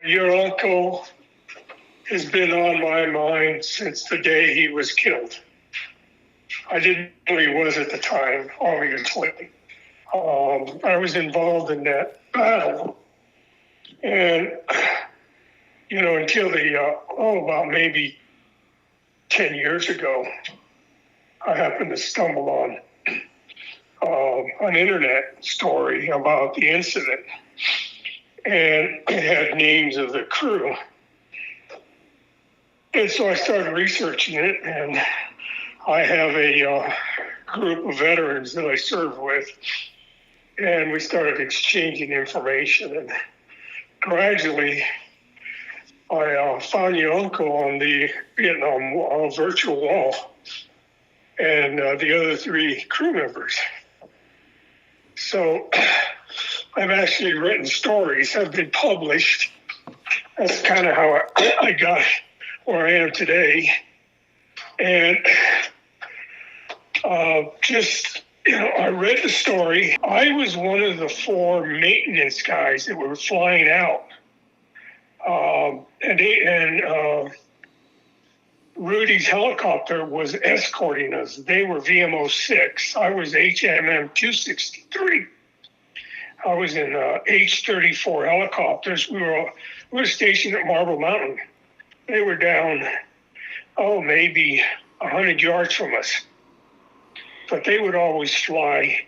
Your uncle has been on my mind since the day he was killed. I didn't know he was at the time, obviously. I was involved in that battle. And, until about maybe 10 years ago, I happened to stumble on an internet story about the incident. And it had names of the crew. And so I started researching it, and I have a group of veterans that I serve with, and we started exchanging information. And gradually, I found your uncle on the Vietnam virtual wall, and the other three crew members. So I've actually written stories, have been published. That's kind of how I got where I am today. And I read the story. I was one of the 4 maintenance guys that were flying out. And Rudy's helicopter was escorting us. They were VMO-6. I was HMM 263. I was in H-34 helicopters. We were stationed at Marble Mountain. They were down, maybe 100 yards from us. But they would always fly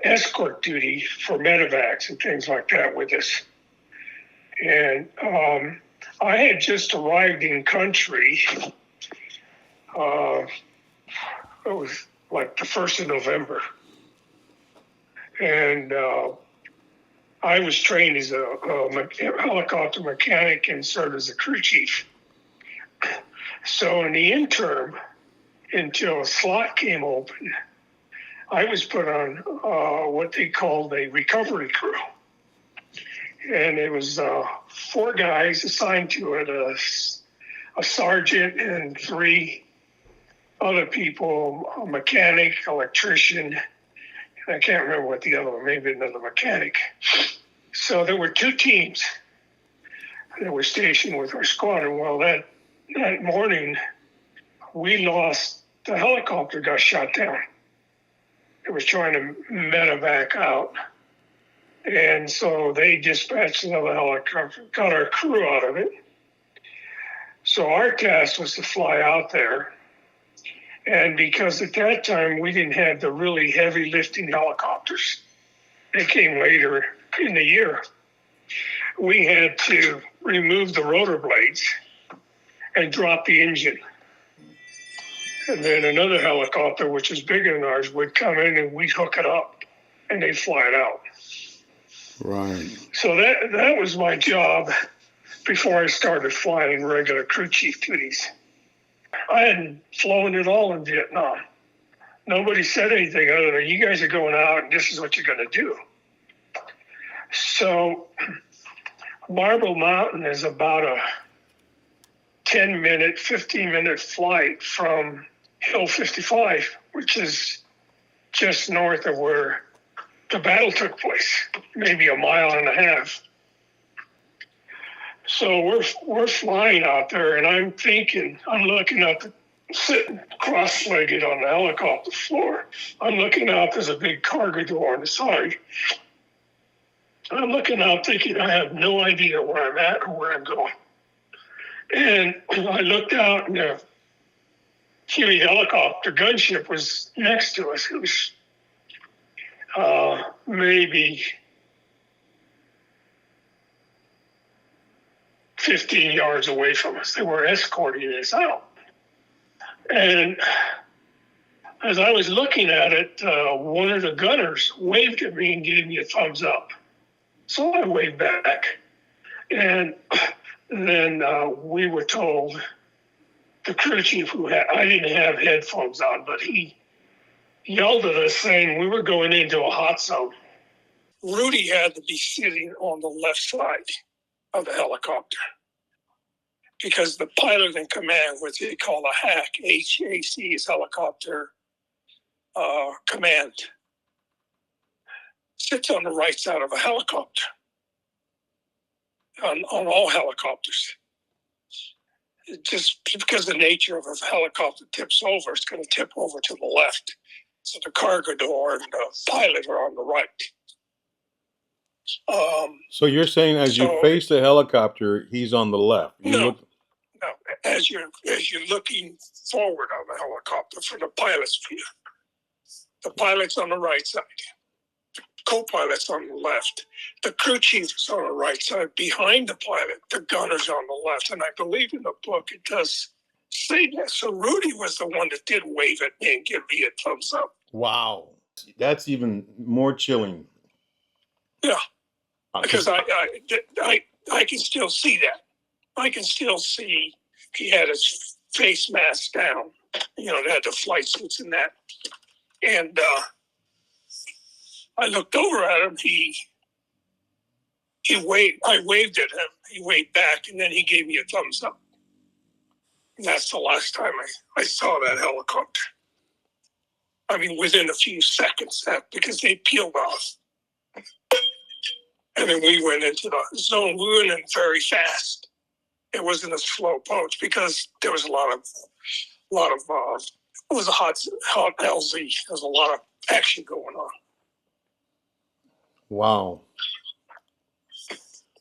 escort duty for medevacs and things like that with us. And I had just arrived in country. It was like the 1st of November. And I was trained as a helicopter mechanic and served as a crew chief. So in the interim, until a slot came open, I was put on what they called a recovery crew. And it was 4 guys assigned to it, a sergeant and 3 other people, a mechanic, electrician, and I can't remember what the other one, maybe another mechanic. So there were 2 teams that were stationed with our squadron. Well, that morning, we lost, the helicopter got shot down. It was trying to medevac out. And so they dispatched another helicopter, got our crew out of it. So our task was to fly out there. And because at that time, we didn't have the really heavy lifting helicopters. They came later in the year. We had to remove the rotor blades and drop the engine. And then another helicopter, which is bigger than ours, would come in and we'd hook it up and they'd fly it out. Right. So that was my job before I started flying regular crew chief duties. I hadn't flown at all in Vietnam. Nobody said anything other than, you guys are going out and this is what you're going to do. So Marble Mountain is about a 10-minute, 15-minute flight from Hill 55, which is just north of where the battle took place, maybe a mile and a half. So we're flying out there, and I'm looking up, sitting cross-legged on the helicopter floor. I'm looking out, there's a big cargo door on the side. I'm looking out thinking I have no idea where I'm at or where I'm going. And I looked out, and the Huey helicopter gunship was next to us. It was maybe 15 yards away from us. They were escorting us out. And as I was looking at it, one of the gunners waved at me and gave me a thumbs up. So I waved back. And then we were told, the crew chief I didn't have headphones on, but he yelled at us saying we were going into a hot zone. Rudy had to be sitting on the left side of the helicopter because the pilot in command, what they call a HAC, HAC is helicopter command, sits on the right side of a helicopter. on all helicopters. Just because the nature of a helicopter tips over, it's going to tip over to the left. So the cargo door and the pilot are on the right. So you're saying as you face the helicopter, he's on the left. No, as you're looking forward on the helicopter for the pilot's view, the pilot's on the right side, the co-pilot's on the left, the crew chief is on the right side. Behind the pilot, the gunner's on the left, and I believe in the book it does say that. So Rudy was the one that did wave at me and give me a thumbs up. Wow, that's even more chilling. Yeah, because I can still see that. I can still see he had his face mask down. They had the flight suits and that. And I looked over at him. He waved. I waved at him. He waved back, and then he gave me a thumbs up. And that's the last time I saw that helicopter. I mean, within a few seconds, because they peeled off. And then we went into the zone. We went in very fast. It wasn't a slow approach because there was a lot of it was a hot LZ. There was a lot of action going on. Wow.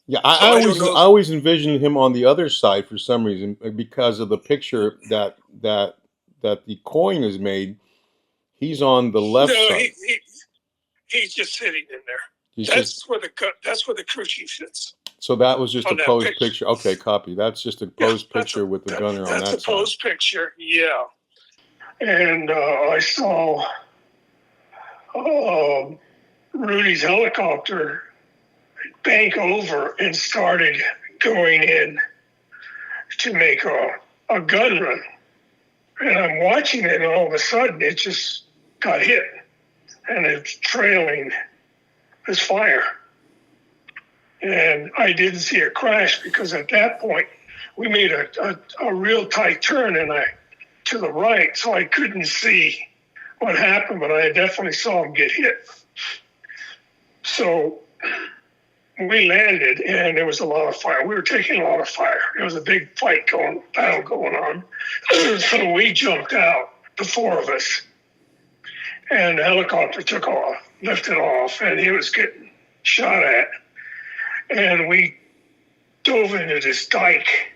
Yeah, I always envisioned him on the other side for some reason because of the picture that the coin is made. He's on the left side. He's just sitting in there. That's where the crew chief sits. So that was just a posed picture. Okay, copy. That's just a posed picture with the gunner on that side. That's a posed picture, yeah. And I saw Rudy's helicopter bank over and started going in to make a gun run. And I'm watching it, and all of a sudden it just got hit. And it's trailing this fire. And I didn't see it crash because at that point we made a real tight turn to the right, so I couldn't see what happened, but I definitely saw him get hit. So we landed, and there was a lot of fire. We were taking a lot of fire. There was a big battle going on. So we jumped out, the four of us, and the helicopter took off, lifted off, and he was getting shot at. And we dove into this dike,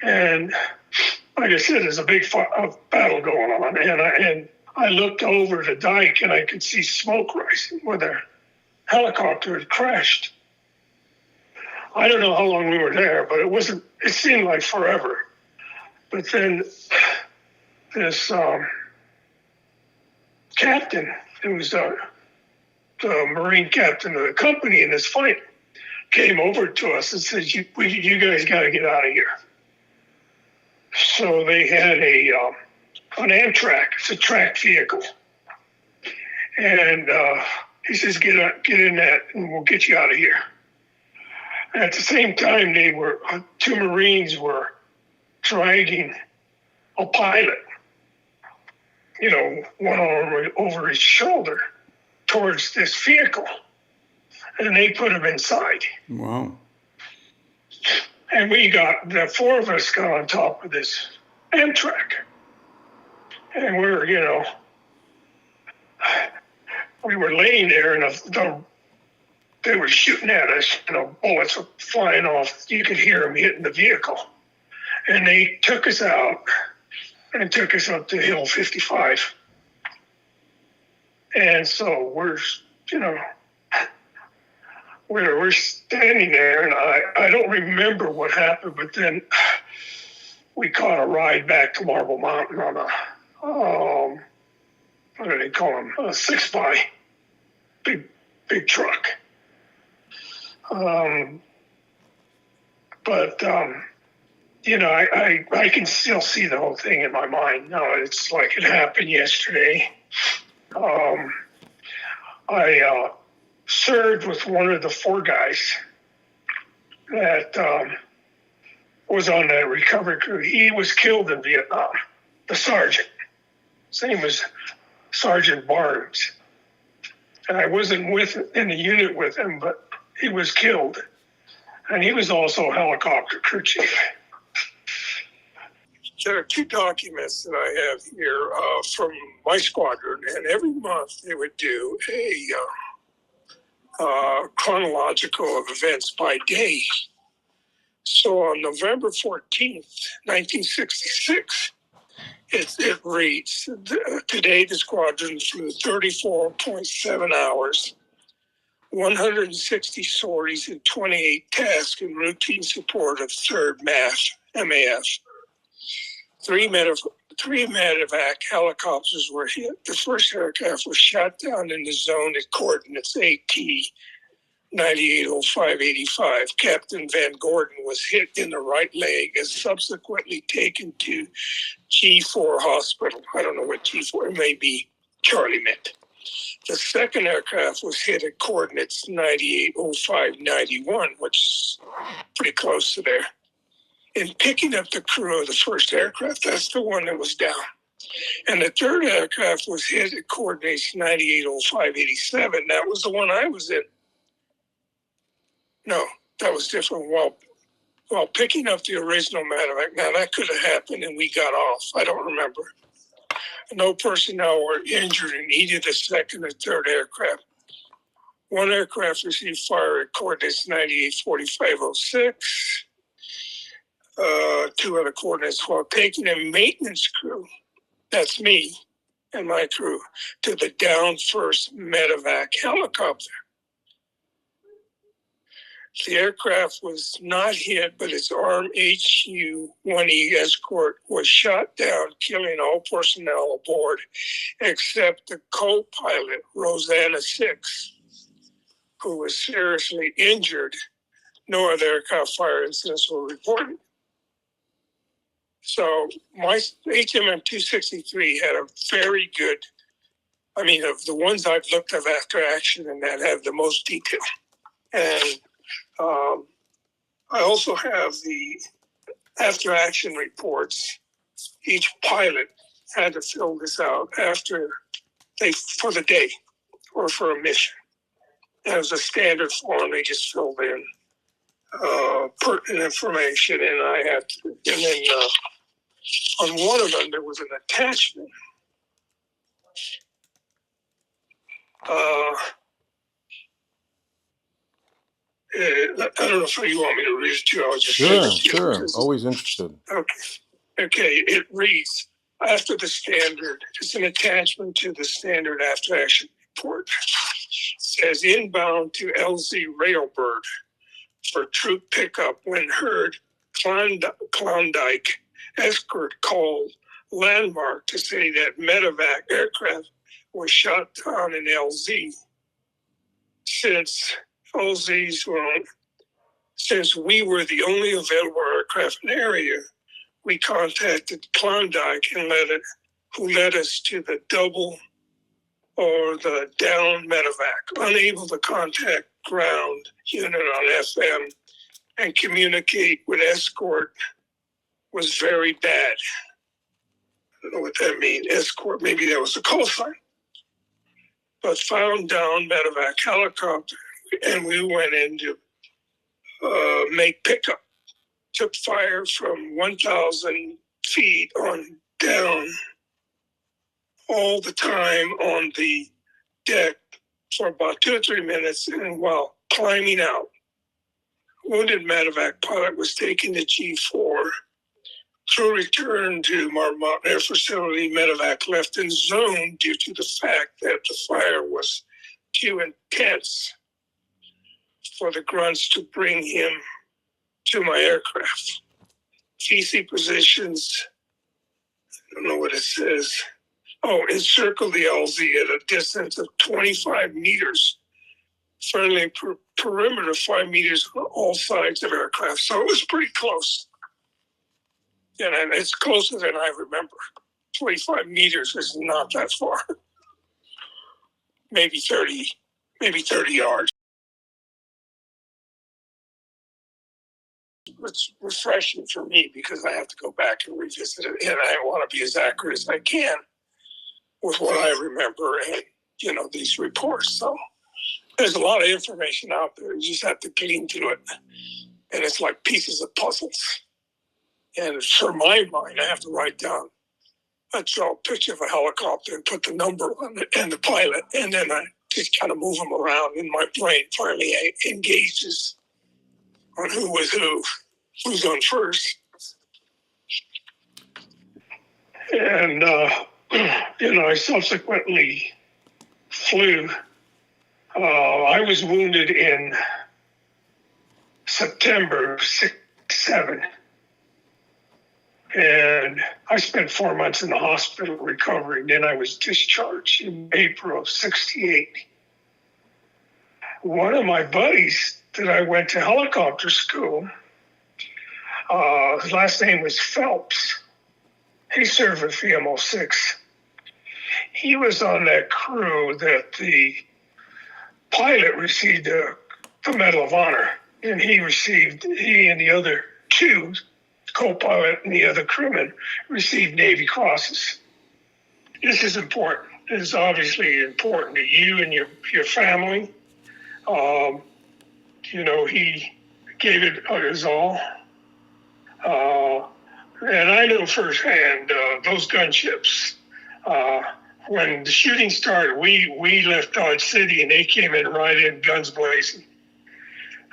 and like I said, there's a big battle going on, and I looked over the dike, and I could see smoke rising where the helicopter had crashed. I don't know how long we were there, but it seemed like forever. But then this captain, who was the Marine captain of the company in this fight, came over to us and said, you guys got to get out of here. So they had an Amtrak. It's a tracked vehicle. And he says, get in that and we'll get you out of here. And at the same time, two Marines were dragging a pilot, one arm over his shoulder towards this vehicle. And they put him inside. Wow. And the four of us got on top of this Amtrak. And we were laying there, and they were shooting at us, bullets were flying off. You could hear them hitting the vehicle. And they took us out and took us up to Hill 55. And so we're standing there, and I don't remember what happened, but then we caught a ride back to Marble Mountain on what do they call them? A 6x, big truck. I can still see the whole thing in my mind. No, it's like it happened yesterday. I served with one of the four guys that was on that recovery crew. He was killed in Vietnam, the sergeant. His name was Sergeant Barnes. And I wasn't in the unit with him, but he was killed. and he was also a helicopter crew chief. There are two documents that I have here from my squadron, and every month they would do a chronological of events by day. So on November 14th, 1966, it reads, today the squadron flew 34.7 hours, 160 sorties, and 28 tasks in routine support of 3rd MAF. Three medevac helicopters were hit. The first aircraft was shot down in the zone at coordinates AT 980585. Captain Van Gordon was hit in the right leg and subsequently taken to G4 hospital. I don't know what G4, it may be Charlie meant. The second aircraft was hit at coordinates 980591, which is pretty close to there. In picking up the crew of the first aircraft, that's the one that was down. And the third aircraft was hit at coordinates 980587. That was the one I was in. No, that was different. While picking up the original medevac, now that could have happened and we got off. I don't remember. No personnel were injured in either the second or third aircraft. One aircraft received fire at coordinates 984506. Two other coordinates while taking a maintenance crew, that's me and my crew, to the down first medevac helicopter. The aircraft was not hit, but its ARM HU-1E escort was shot down, killing all personnel aboard except the co-pilot, Rosanna 6, who was seriously injured. No other aircraft fire incidents were reported. So my HMM 263 had a very good, of the ones I've looked at after action and that have the most detail. And I also have the after action reports. Each pilot had to fill this out for the day or for a mission. And it was a standard form they just filled in pertinent information, and I had to, and then on one of them there was an attachment. I don't know if you want me to read it to you. I'll just sure. Always interested. Okay. It reads after the standard. It's an attachment to the standard after action report. It says inbound to LZ Railbird for troop pickup when heard Klondike escort called landmark to say that medevac aircraft was shot down in LZ. Since we were the only available aircraft in the area, we contacted Klondike who led us to the double or the down medevac, unable to contact ground unit on FM and communicate with escort was very bad. I don't know what that means. Escort, maybe that was a call sign. But found down medevac helicopter, and we went in to make pickup. Took fire from 1,000 feet on down all the time on the deck for about 2 or 3 minutes, and while climbing out, wounded medevac pilot was taken to G4. Crew returned to Marmont Air Facility. Medevac left in zone due to the fact that the fire was too intense for the grunts to bring him to my aircraft. GC positions, I don't know what it says. Encircle the LZ at a distance of 25 meters. Friendly perimeter 5 meters on all sides of aircraft. So it was pretty close. And it's closer than I remember. 25 meters is not that far. Maybe 30 yards. It's refreshing for me because I have to go back and revisit it, and I want to be as accurate as I can with what I remember and, these reports. So there's a lot of information out there. You just have to glean through it. and it's like pieces of puzzles. And for my mind, I have to write down, I draw a picture of a helicopter and put the number on it and the pilot, and then I just kind of move them around, and my brain finally engages on who was who's on first. And, I subsequently flew. I was wounded in September 6-7. And I spent 4 months in the hospital recovering. Then I was discharged in April of 68. One of my buddies that I went to helicopter school, his last name was Phelps. He served with VM-06. He was on that crew that the pilot received the Medal of Honor. And he and the other two, co-pilot and the other crewmen, received Navy crosses. This is important. This is obviously important to you and your family. He gave it his all. And I know firsthand those gunships. When the shooting started, we left Dodge City and they came in right in, guns blazing.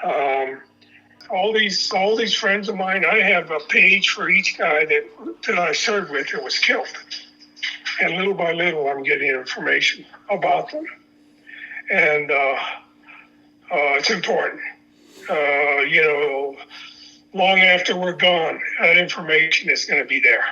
All these friends of mine, I have a page for each guy that I served with that was killed. And little by little, I'm getting information about them. And it's important. Long after we're gone, that information is going to be there.